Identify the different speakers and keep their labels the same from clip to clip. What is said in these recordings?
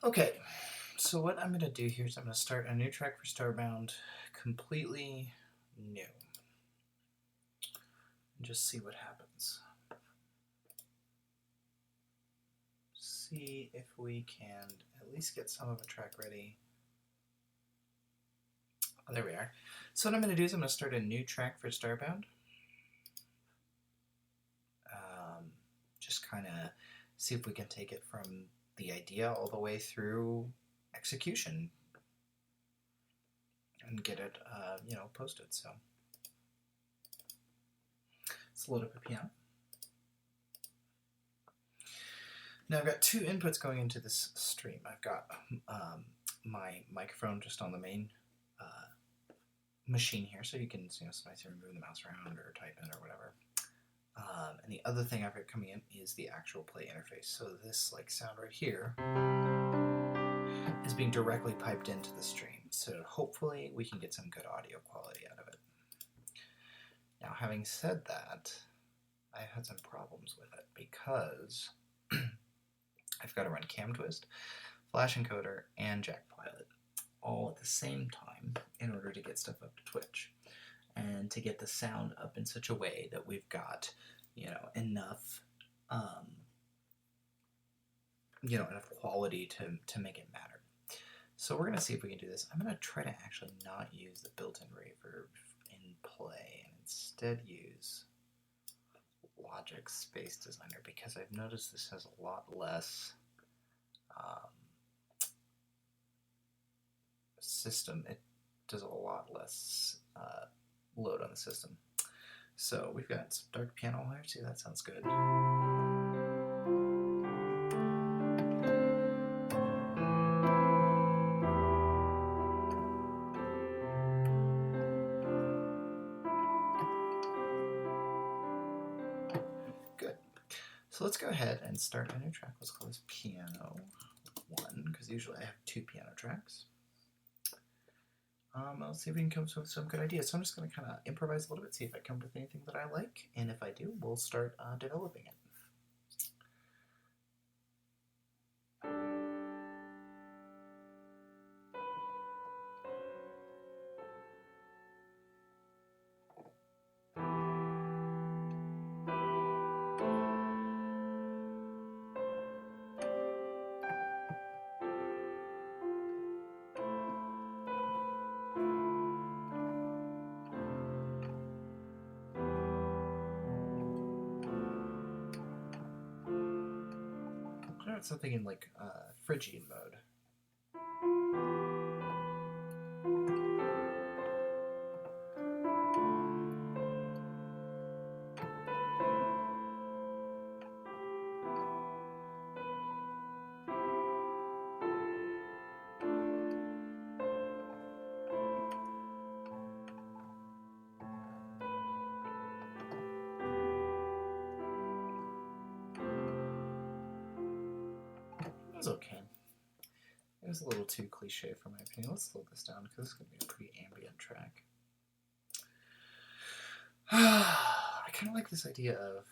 Speaker 1: Okay, so what I'm going to do here is I'm going to start a new track for Starbound, completely new, and just see what happens. See if we can at least get some of a track ready. Oh, there we are. So what I'm going to do is I'm going to start a new track for Starbound. Just kind of see if we can take it from the idea all the way through execution and get it, posted. So let's load up a piano. Now I've got two inputs going into this stream. I've got my microphone just on the main machine here, so you can sometimes move the mouse around or type in or whatever. And the other thing I've got coming in is the actual play interface. So this sound right here is being directly piped into the stream. So hopefully we can get some good audio quality out of it. Now, having said that, I've had some problems with it because I've got to run Cam Twist, Flash Encoder, and Jack Pilot all at the same time in order to get stuff up to Twitch and to get the sound up in such a way that we've got, enough, enough quality to make it matter. So we're going to see if we can do this. I'm going to try to actually not use the built-in reverb in play and instead use Logic Space Designer because I've noticed this has a lot less system. It does a lot less load on the system. So we've got some dark piano here. See, that sounds good. Good. So let's go ahead and start a new track. Let's call this Piano 1, because usually I have 2 piano tracks. Let's see if we can come up with some good ideas. So I'm just going to kind of improvise a little bit, see if I come up with anything that I like, and if I do, we'll start developing it. Something in Phrygian mode. It was okay. It was a little too cliche for my opinion. Let's slow this down because it's going to be a pretty ambient track. I kind of like this idea of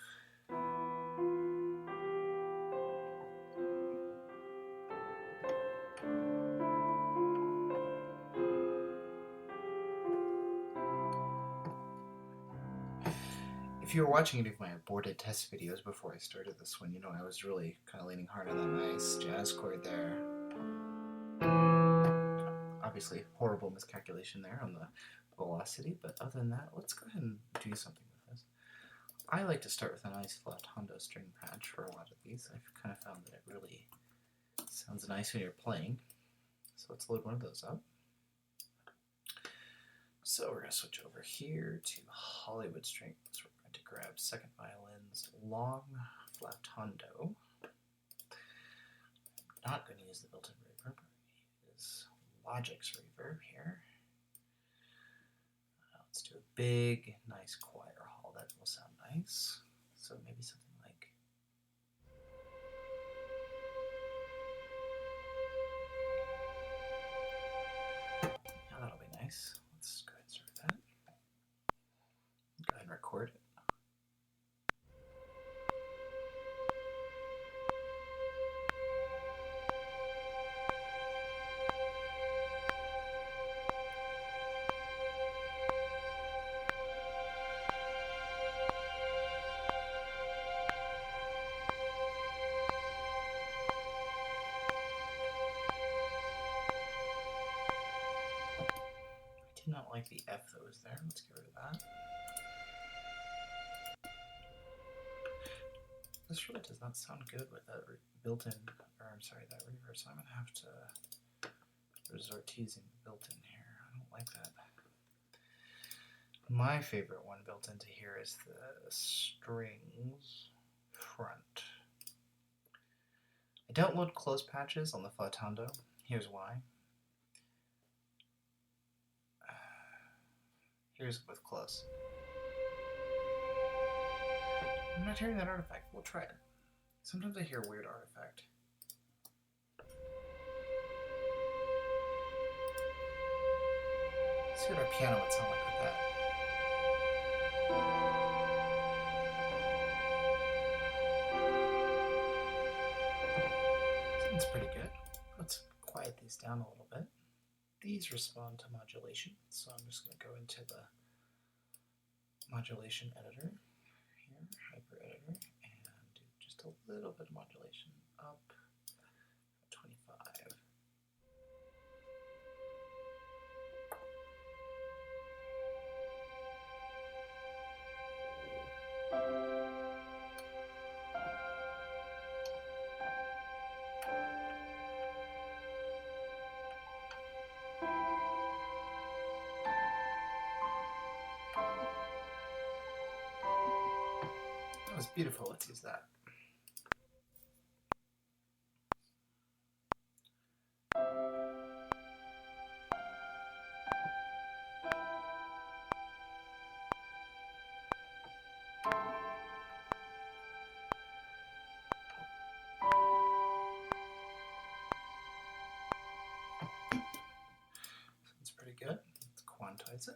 Speaker 1: if you were watching any of my aborted test videos before I started this one, I was really kind of leaning hard on that nice jazz chord there. Obviously, horrible miscalculation there on the velocity, but other than that, let's go ahead and do something with this. I like to start with a nice flat hondo string patch for a lot of these. I've kind of found that it really sounds nice when you're playing. So let's load one of those up. So we're going to switch over here to Hollywood strings. We're going to grab second violin's long flat hondo. I'm not going to use the built-in reverb. Use Logic's reverb here. Let's do a big, nice choir hall. That will sound nice. So maybe something like. Yeah, that'll be nice. Let's go ahead and start that. Go ahead and record it. like the F that was there. Let's get rid of that. This really does not sound good with that built-in, or I'm sorry, that reverb, so I'm going to have to resort to using the built-in here. I don't like that. My favorite one built into here is the strings front. I don't load close patches on the flatando. Here's why. Here's with close. I'm not hearing that artifact. We'll try it. Sometimes I hear a weird artifact. Let's see what our piano would sound like with that. Sounds pretty good. Let's quiet these down a little bit. These respond to modulation, so I'm just going to go into the modulation editor here, hyper editor, and do just a little bit of modulation up 25. That was beautiful. Let's use that. Sounds pretty good. Let's quantize it.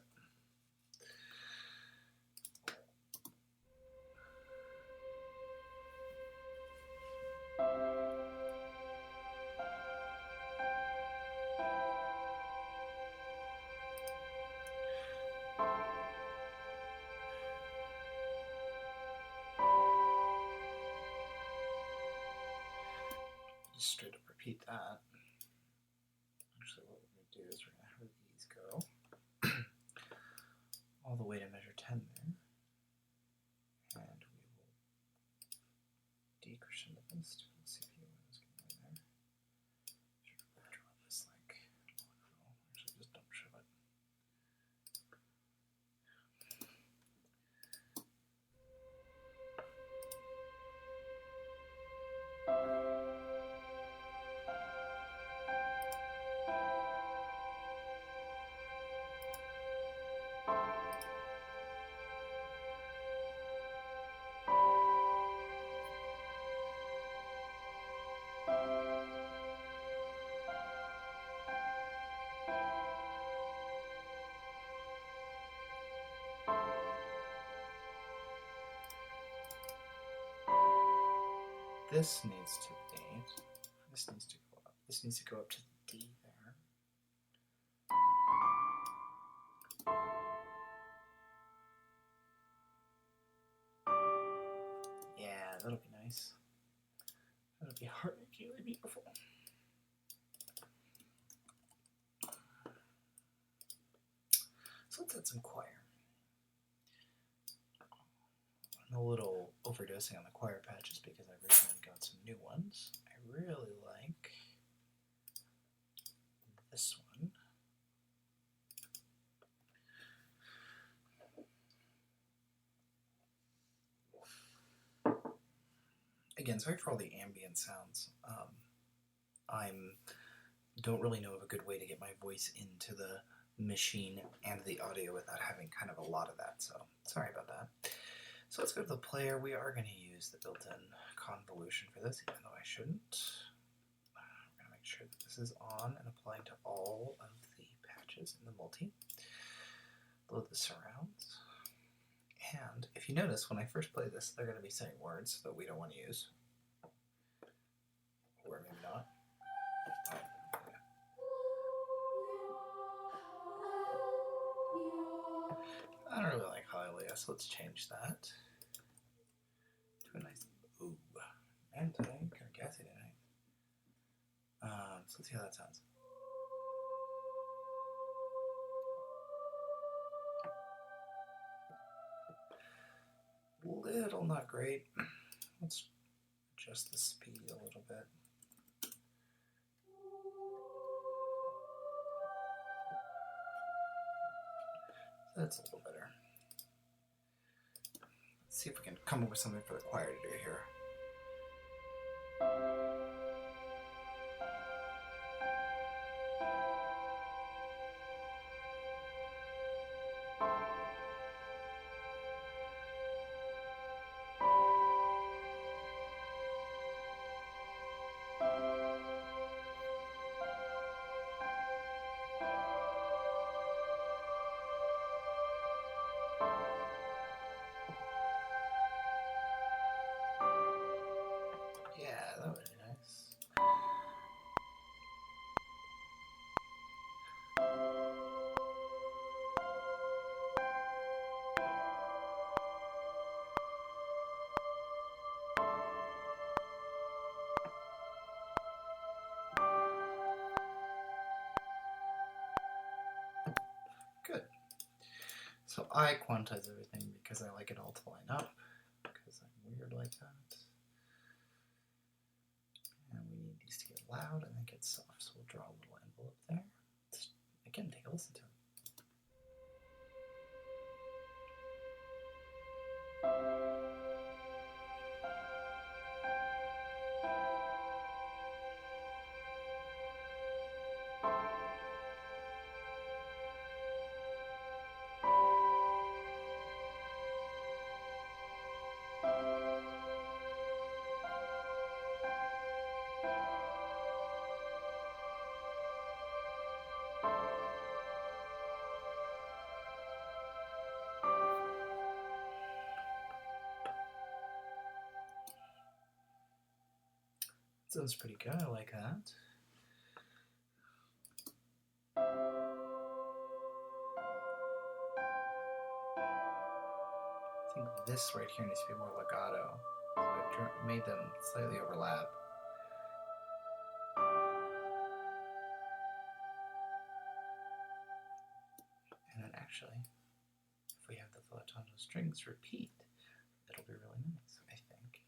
Speaker 1: Just straight up repeat that. Actually, what we're going to do is we're going to have these go all the way to measure 10 there. And we will decrescendo this to the CPU when it's going there. Should we draw this like, oh, actually just don't show it. This needs to be, this needs to go up. This needs to go up to the D there. Yeah, that'll be nice. That'll be heartbreakingly beautiful. So let's add some choir. I'm a little overdosing on the choir patches because I recently got some new ones. I really like this one. Again, sorry for all the ambient sounds. I don't really know of a good way to get my voice into the machine and the audio without having kind of a lot of that, so sorry about that. So let's go to the player. We are going to use the built-in convolution for this, even though I shouldn't. I'm going to make sure that this is on and applying to all of the patches in the multi. Load the surrounds. And if you notice, when I first play this, they're going to be saying words that we don't want to use. Or maybe not. I don't really like Hallelujah, so let's change that to a nice ooh. And today, kind of gassy tonight. So let's see how that sounds. little not great. Let's adjust the speed a little bit. That's a little better. Let's see if we can come up with something for the choir to do here. Yeah, that would be nice. Good. So I quantize everything because I like it all to line up, because I'm weird like that. And we need these to get loud and then get soft, so we'll draw a little envelope there. Again, take a listen to it. Sounds pretty good, I like that. I think this right here needs to be more legato. So I've made them slightly overlap. And then actually, if we have the flautando strings repeat, it'll be really nice, I think.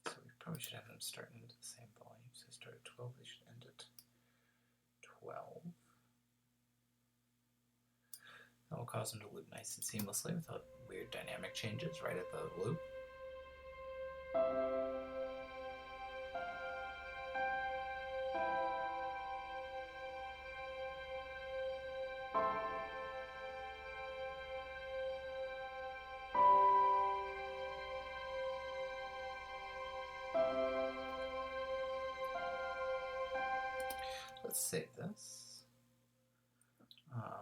Speaker 1: So we probably should have them start into the same volume. So they start at 12, they should end at 12. That will cause them to loop nice and seamlessly without weird dynamic changes right at the loop. Let's save this.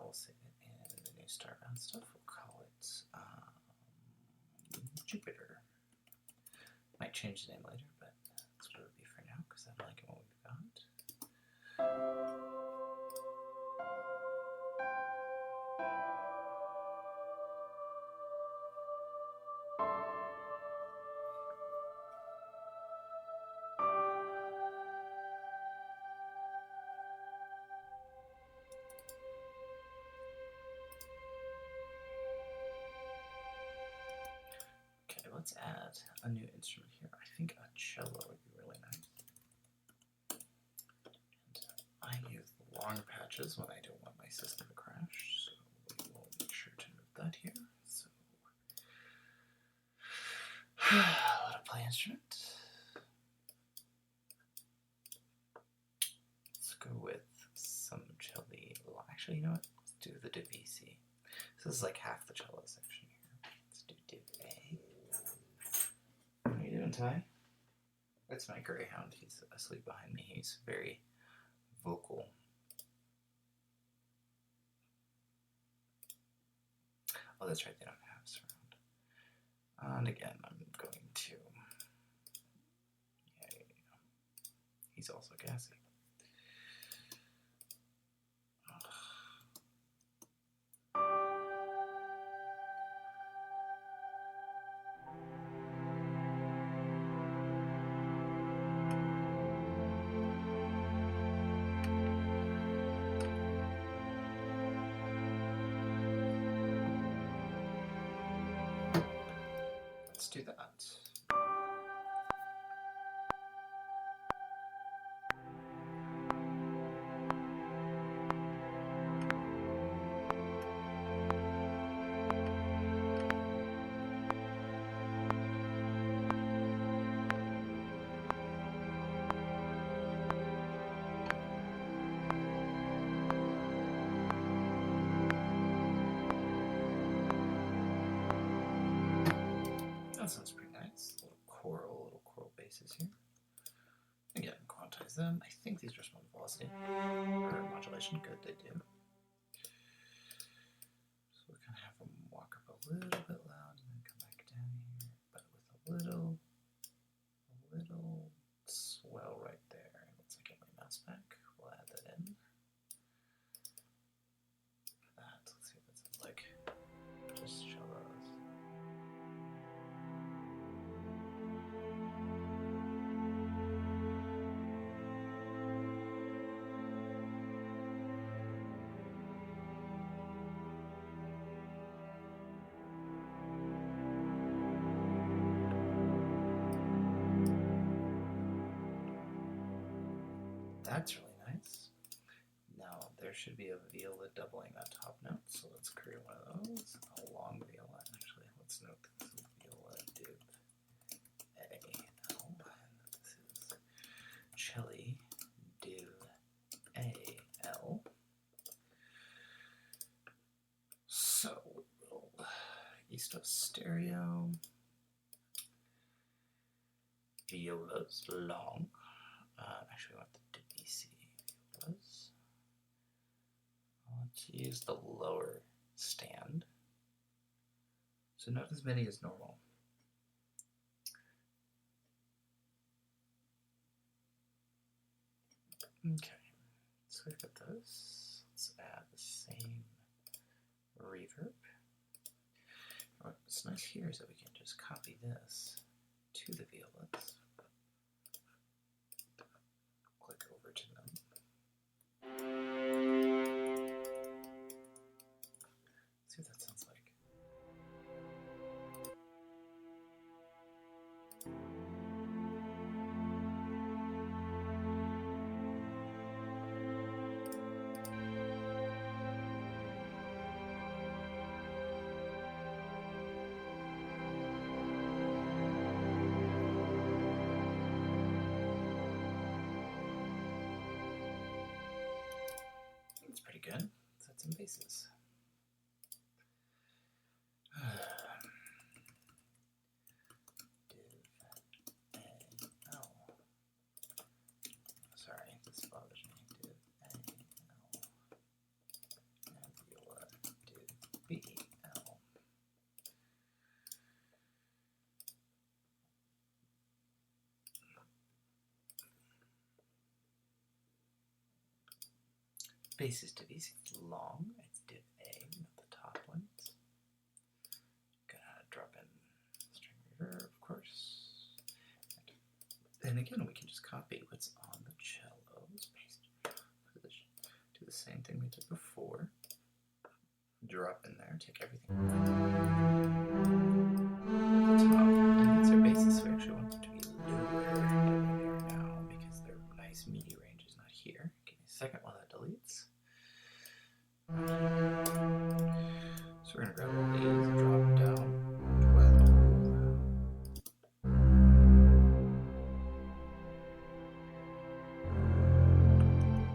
Speaker 1: We'll save it in the new Starbound stuff. We'll call it Jupiter. Might change the name later, but that's what it would be for now because I'm liking what we've got. Let's add a new instrument here. I think a cello would be really nice. And I use the long patches when I don't want my system to crash, so we will make sure to move that here. So, let it play instrument. Let's go with some cello. Actually, you know what? Let's do the div C. This is like half the cello section here. Let's do div A. What are you doing, Ty? That's my greyhound. He's asleep behind me. He's very vocal. Oh, that's right. They don't have surround. And again, I'm going to... Yeah. He's also gassy. let's do that. That sounds pretty nice. Little choral basses here. Again, quantize them. I think these respond to velocity or modulation. Good, they do. So we're gonna have them walk up a little bit loud and then come back down here, but with a little swell right there. Once I get my mouse back, we'll add that in. Let's see what that sounds like. Just show those. That's really nice. Now there should be a viola doubling that top note, so let's create one of those. A long viola, actually. Let's note that this is viola div A L, and this is cello div A L. So we'll East West stereo. Violas long. Actually, I want the Debussy violas. Let's use the lower stand. So not as many as normal. Okay, so we've got those. Let's add the same reverb. What's nice here is that we can just copy this to the violas. Click over to them. See what that sounds like. That's pretty good. Set some basses. Div A L. Sorry, this bothers me. Div A L. And viola div B L. Bass is Debussy long. It's div A, not the top ones. Gonna drop in string reverb, of course. And again, we can just copy what's on the cellos. Paste position. Do the same thing we did before. Drop in there, take everything at the top. And these are basses, so we actually want them to be lower than they are now because their nice MIDI range is not here. Give me a second while that deletes. So we're going to grab all these and drop them down 12.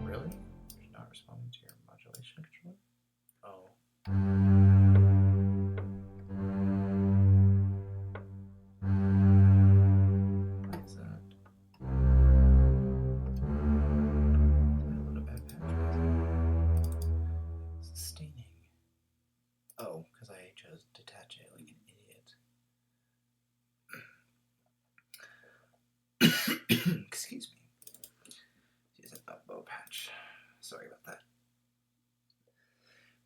Speaker 1: Really? You're not responding to your modulation controller? Oh. Why is that? Is that a little bad patch? Sustaining. Oh, because I chose detach it like an idiot. Excuse me. Using a bow patch. Sorry about that.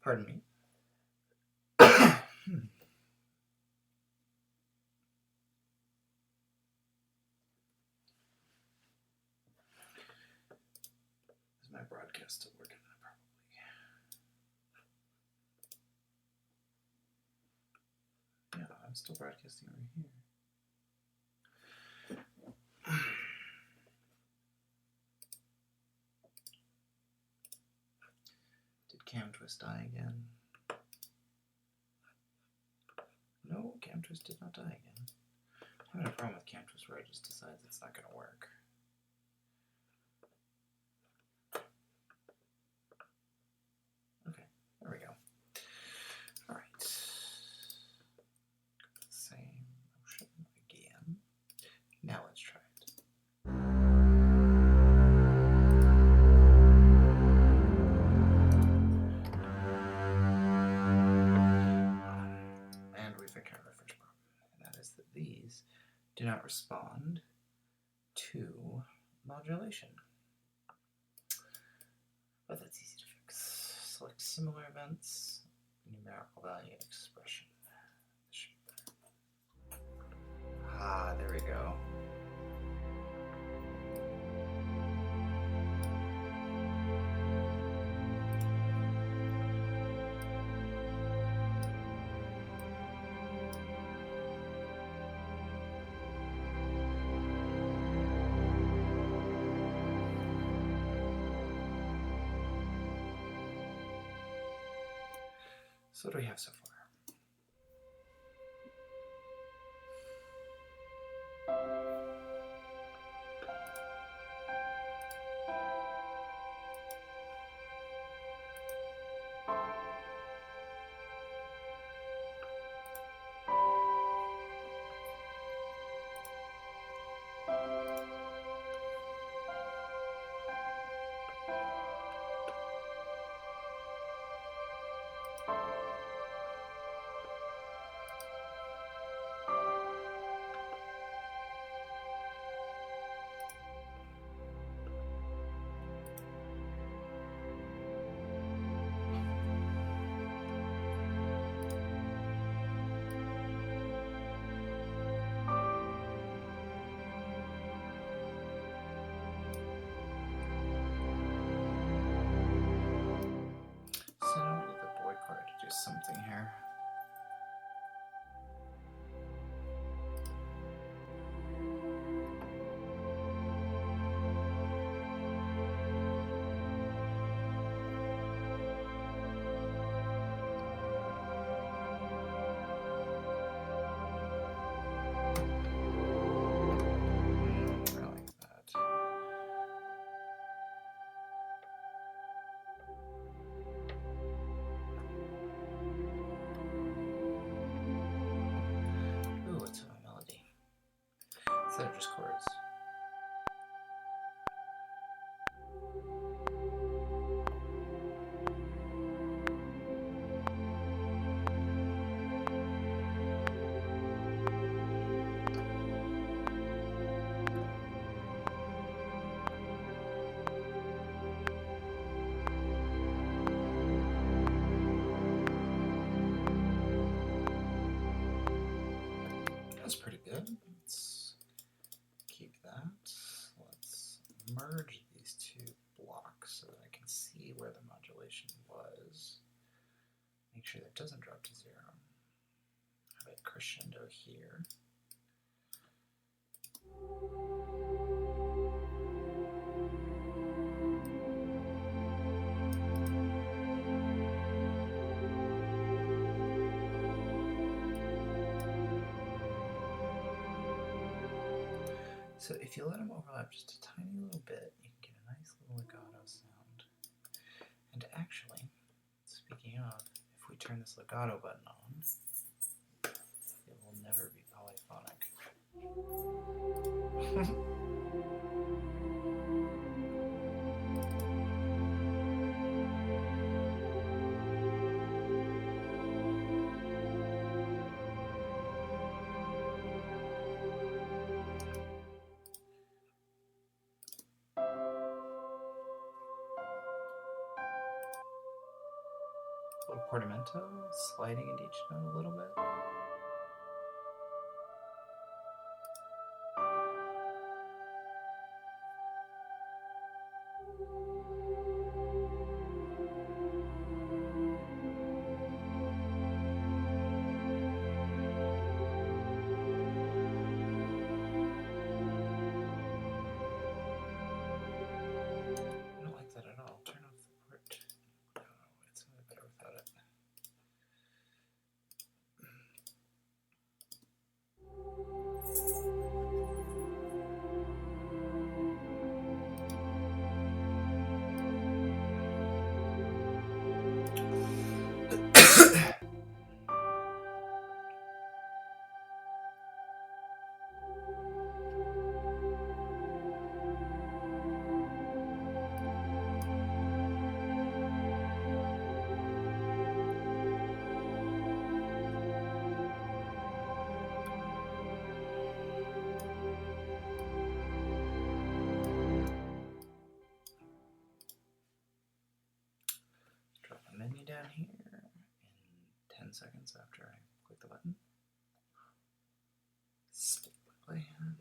Speaker 1: Pardon me. Is my broadcast still working? Probably. Yeah, I'm still broadcasting over here. twist die again? No, cam twist did not die again. I'm having a problem with cam twist where it just decides it's not going to work. Okay, there we go. All right. Same motion again. Now let's try it. And we've encountered our first problem, and that is that these do not respond to modulation. But that's easy to fix. Select similar events, numerical value expression. Ah, there we go. So what do we have so far? So I need the boy chord to do something here. I like that. Ooh, let's have a melody. Instead of just chords. That's pretty good. Let's keep that. Let's merge these two blocks so that I can see where the modulation was. Make sure that doesn't drop to 0. Have it crescendo here. So if you let them overlap just a tiny little bit, you can get a nice little legato sound. And actually, speaking of, if we turn this legato button on, it will never be polyphonic. A little portamento, sliding into each note a little bit. I don't like that at all. Turn off the port. No, it's a better menu down here in 10 seconds after I click the button. Split my play hand.